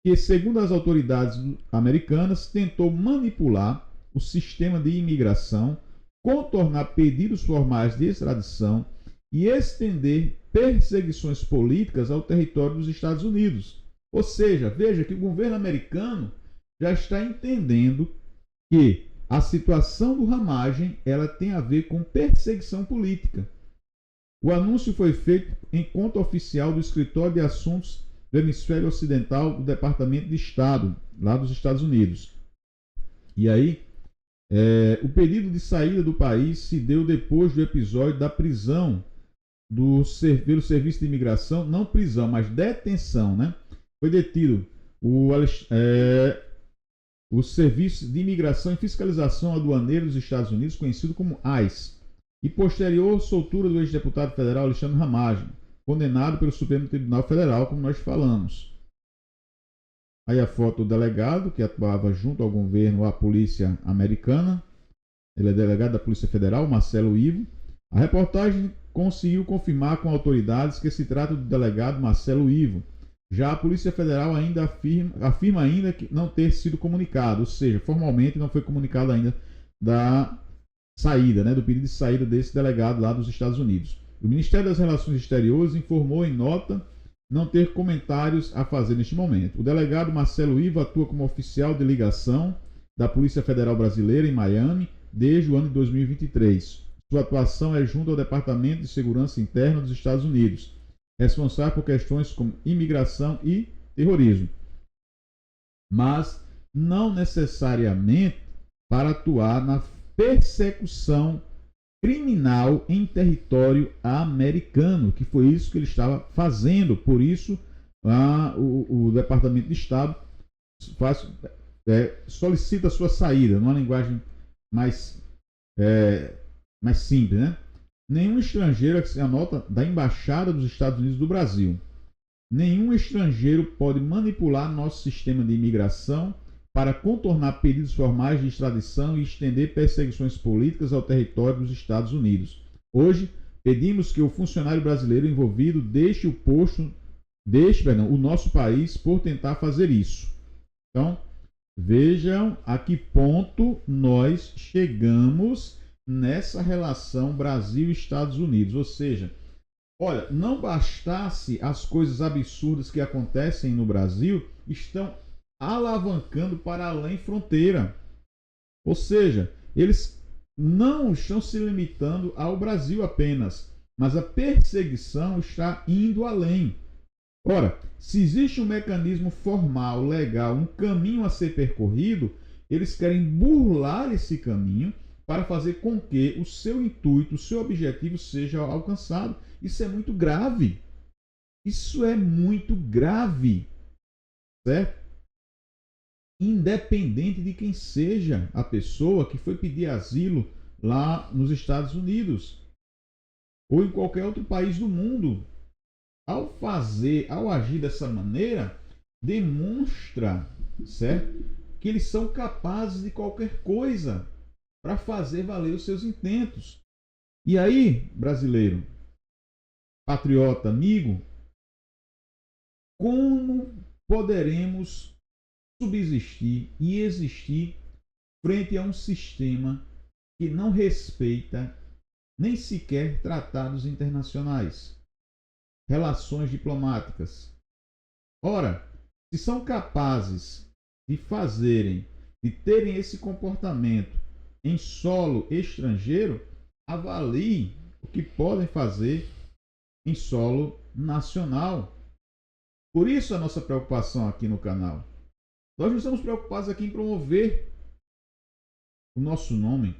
A: que, segundo as autoridades americanas, tentou manipular o sistema de imigração, contornar pedidos formais de extradição e estender perseguições políticas ao território dos Estados Unidos. Ou seja, veja que o governo americano já está entendendo que a situação do Ramagem ela tem a ver com perseguição política. O anúncio foi feito em conta oficial do Escritório de Assuntos do Hemisfério Ocidental do Departamento de Estado, lá dos Estados Unidos. E aí, o pedido de saída do país se deu depois do episódio da prisão pelo Serviço de Imigração, não prisão, mas detenção, né? Foi detido o Serviço de Imigração e Fiscalização Aduaneira dos Estados Unidos, conhecido como ICE, e posterior soltura do ex-deputado federal Alexandre Ramagem, condenado pelo Supremo Tribunal Federal, como nós falamos. Aí a foto do delegado, que atuava junto ao governo, à polícia americana. Ele é delegado da Polícia Federal, Marcelo Ivo. A reportagem conseguiu confirmar com autoridades que se trata do delegado Marcelo Ivo. Já a Polícia Federal ainda afirma ainda que não ter sido comunicado, ou seja, formalmente não foi comunicado ainda da saída, né, do pedido de saída desse delegado lá dos Estados Unidos. O Ministério das Relações Exteriores informou em nota não ter comentários a fazer neste momento. O delegado Marcelo Ivo atua como oficial de ligação da Polícia Federal Brasileira em Miami desde o ano de 2023. Sua atuação é junto ao Departamento de Segurança Interna dos Estados Unidos, responsável por questões como imigração e terrorismo, mas não necessariamente para atuar na persecução criminal em território americano, que foi isso que ele estava fazendo. Por isso, o Departamento de Estado solicita a sua saída, numa linguagem mais simples, né? Nenhum estrangeiro, que se anota da Embaixada dos Estados Unidos do Brasil, nenhum estrangeiro pode manipular nosso sistema de imigração para contornar pedidos formais de extradição e estender perseguições políticas ao território dos Estados Unidos. Hoje, pedimos que o funcionário brasileiro envolvido deixe o nosso país por tentar fazer isso. Então, vejam a que ponto nós chegamos nessa relação Brasil e Estados Unidos. Ou seja, olha, não bastasse as coisas absurdas que acontecem no Brasil, estão alavancando para além fronteira. Ou seja, eles não estão se limitando ao Brasil apenas, mas a perseguição está indo além. Ora, se existe um mecanismo formal, legal, um caminho a ser percorrido, eles querem burlar esse caminho para fazer com que o seu intuito, o seu objetivo seja alcançado. Isso é muito grave. Isso é muito grave. Certo? Independente de quem seja a pessoa que foi pedir asilo lá nos Estados Unidos ou em qualquer outro país do mundo. Ao agir dessa maneira, demonstra, certo, que eles são capazes de qualquer coisa para fazer valer os seus intentos. E aí, brasileiro, patriota, amigo, como poderemos subsistir e existir frente a um sistema que não respeita nem sequer tratados internacionais, relações diplomáticas? Ora, se são capazes de terem esse comportamento em solo estrangeiro, avalie o que podem fazer em solo nacional. Por isso a nossa preocupação aqui no canal. Nós não estamos preocupados aqui em promover o nosso nome,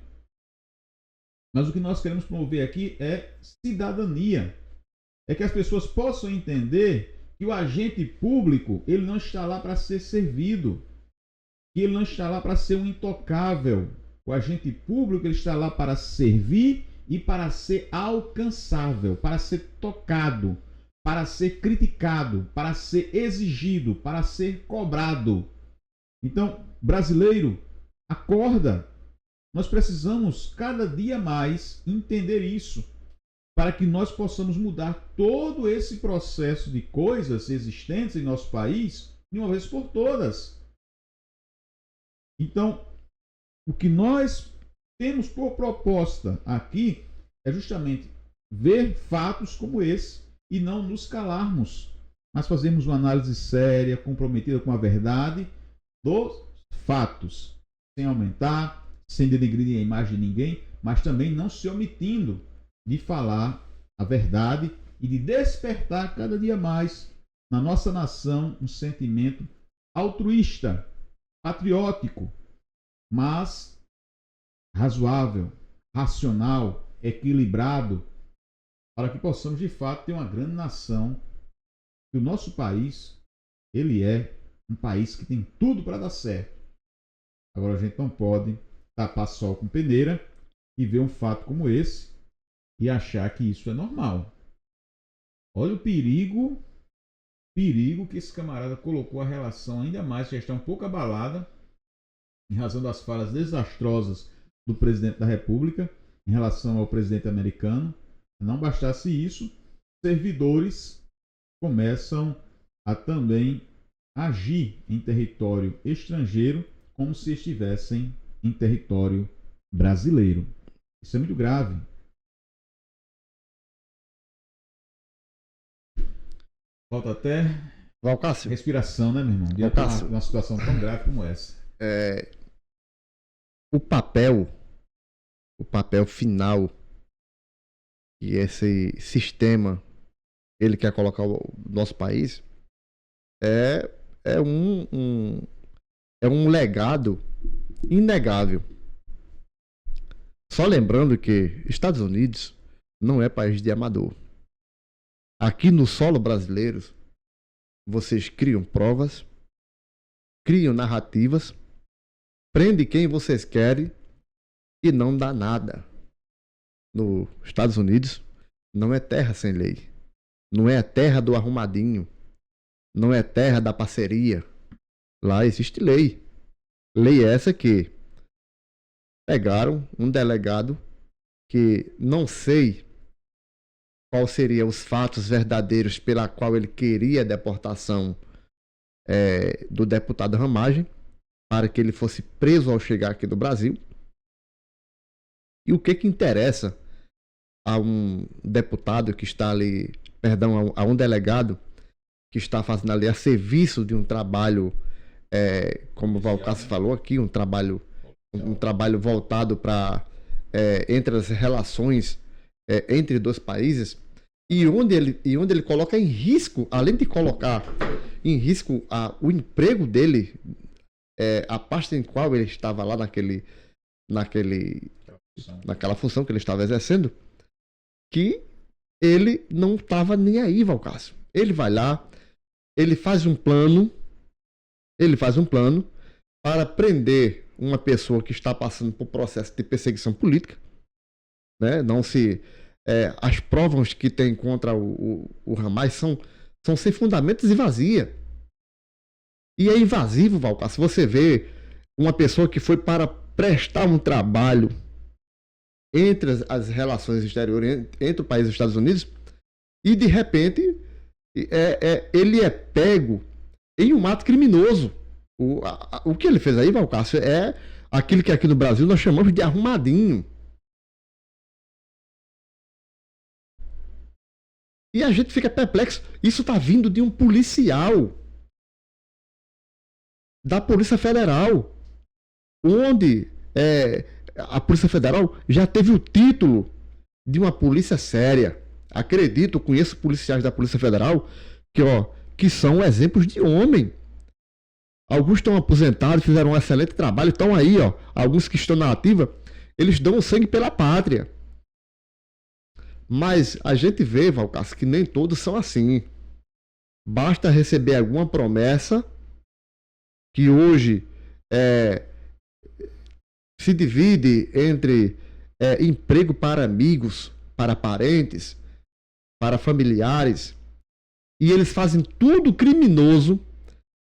A: mas o que nós queremos promover aqui é cidadania. É que as pessoas possam entender que o agente público, ele não está lá para ser servido, que ele não está lá para ser um intocável. O agente público, ele está lá para servir e para ser alcançável, para ser tocado, para ser criticado, para ser exigido, para ser cobrado. Então, brasileiro, acorda. Nós precisamos cada dia mais entender isso, para que nós possamos mudar todo esse processo de coisas existentes em nosso país de uma vez por todas. Então, o que nós temos por proposta aqui é justamente ver fatos como esse e não nos calarmos, mas fazermos uma análise séria, comprometida com a verdade dos fatos, sem aumentar, sem denegrir a imagem de ninguém, mas também não se omitindo de falar a verdade e de despertar cada dia mais na nossa nação um sentimento altruísta, patriótico, mas razoável, racional, equilibrado, para que possamos de fato ter uma grande nação. E o nosso país, ele é um país que tem tudo para dar certo. Agora a gente não pode tapar sol com peneira e ver um fato como esse e achar que isso é normal. Olha o perigo que esse camarada colocou a relação ainda mais, já está um pouco abalada em razão das falas desastrosas do presidente da República em relação ao presidente americano. Não bastasse isso, servidores começam a também agir em território estrangeiro como se estivessem em território brasileiro. Isso é muito grave. Falta até
B: Valcácio,
A: respiração, né, meu irmão? Diante de uma situação tão grave como essa.
B: O papel final que esse sistema ele quer colocar o nosso país é um legado inegável. Só lembrando que Estados Unidos não é país de amador. Aqui no solo brasileiro, vocês criam provas, criam narrativas, prende quem vocês querem e não dá nada. Nos Estados Unidos não é terra sem lei. Não é terra do arrumadinho. Não é terra da parceria. Lá existe lei. Lei essa que pegaram um delegado que não sei qual seriam os fatos verdadeiros pela qual ele queria a deportação do deputado Ramagem, para que ele fosse preso ao chegar aqui no Brasil. E o que interessa a um deputado que está ali, a um delegado que está fazendo ali a serviço de um trabalho, como o Valcácio falou aqui, um trabalho voltado para entre as relações entre dois países, e onde ele coloca em risco, além de colocar em risco o emprego dele, a parte em qual ele estava lá naquela função que ele estava exercendo, que ele não estava nem aí, Valcácio. Ele vai lá, ele faz um plano para prender uma pessoa que está passando por processo de perseguição política, né? As provas que tem contra o Ramagem são sem fundamentos e vazia. E é invasivo, Valcácio. Você vê uma pessoa que foi para prestar um trabalho entre as relações exteriores entre o país e os Estados Unidos, e de repente ele é pego em um ato criminoso. O que ele fez aí, Valcácio, é aquilo que aqui no Brasil nós chamamos de arrumadinho. E a gente fica perplexo. Isso está vindo de um policial da Polícia Federal, onde a Polícia Federal já teve o título de uma polícia séria. Acredito, conheço policiais da Polícia Federal que são exemplos de homem. Alguns estão aposentados, fizeram um excelente trabalho, estão aí, alguns que estão na ativa, eles dão o sangue pela pátria. Mas a gente vê, Valcácio, que nem todos são assim. Basta receber alguma promessa que hoje se divide entre emprego para amigos, para parentes, para familiares, e eles fazem tudo criminoso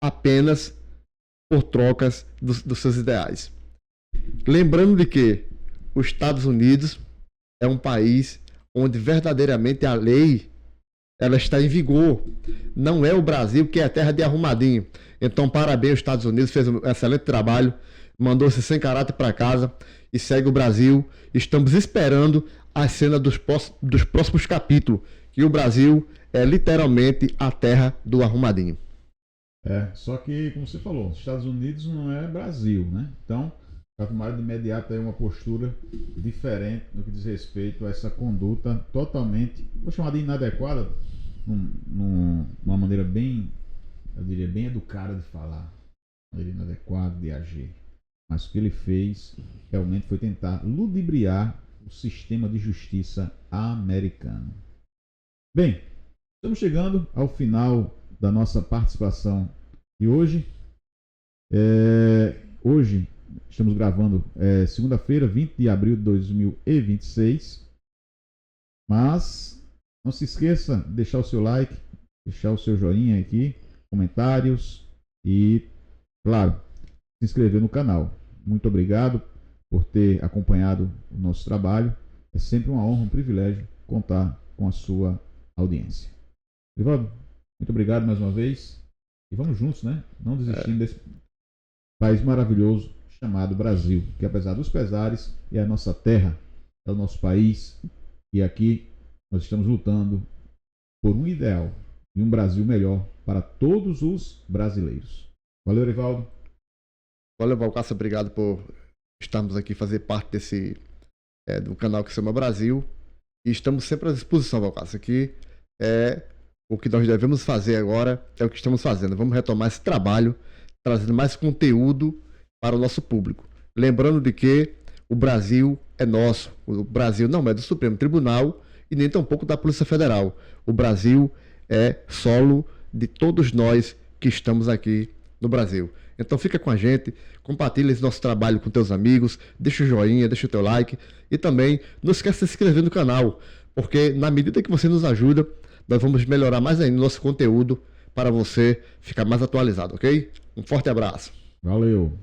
B: apenas por trocas dos seus ideais. Lembrando de que os Estados Unidos é um país onde verdadeiramente a lei ela está em vigor. Não é o Brasil, que é a terra de arrumadinho. Então, parabéns aos Estados Unidos, fez um excelente trabalho, mandou-se sem caráter para casa e segue o Brasil. Estamos esperando a cena dos próximos capítulos, que o Brasil é literalmente a terra do arrumadinho.
A: Só que, como você falou, os Estados Unidos não é Brasil, né? Então, está tomado de imediato aí uma postura diferente no que diz respeito a essa conduta totalmente, vou chamar de inadequada, numa maneira bem, eu diria, bem educada de falar, uma maneira inadequada de agir. Mas o que ele fez realmente foi tentar ludibriar o sistema de justiça americano. Bem, estamos chegando ao final da nossa participação de hoje. Hoje estamos gravando segunda-feira, 20 de abril de 2026. Mas não se esqueça de deixar o seu like, deixar o seu joinha aqui, comentários e, claro, se inscrever no canal. Muito obrigado por ter acompanhado o nosso trabalho. É sempre uma honra, um privilégio contar com a sua audiência. Rivaldo, muito obrigado mais uma vez. E vamos juntos, né? Não desistindo desse país maravilhoso chamado Brasil, que apesar dos pesares é a nossa terra, é o nosso país. E aqui nós estamos lutando por um ideal e um Brasil melhor para todos os brasileiros. Valeu, Rivaldo.
B: Valeu, Valcácio. Obrigado por estarmos aqui, fazer parte do canal que se chama Brasil. E estamos sempre à disposição, Valcácio. Aqui é o que nós devemos fazer agora, é o que estamos fazendo. Vamos retomar esse trabalho, trazendo mais conteúdo para o nosso público. Lembrando de que o Brasil é nosso. O Brasil não é do Supremo Tribunal e nem tampouco da Polícia Federal. O Brasil é solo de todos nós que estamos aqui no Brasil. Então fica com a gente, compartilha esse nosso trabalho com teus amigos, deixa o joinha, deixa o teu like e também não esqueça de se inscrever no canal, porque na medida que você nos ajuda, nós vamos melhorar mais ainda o nosso conteúdo para você ficar mais atualizado, ok? Um forte abraço.
A: Valeu.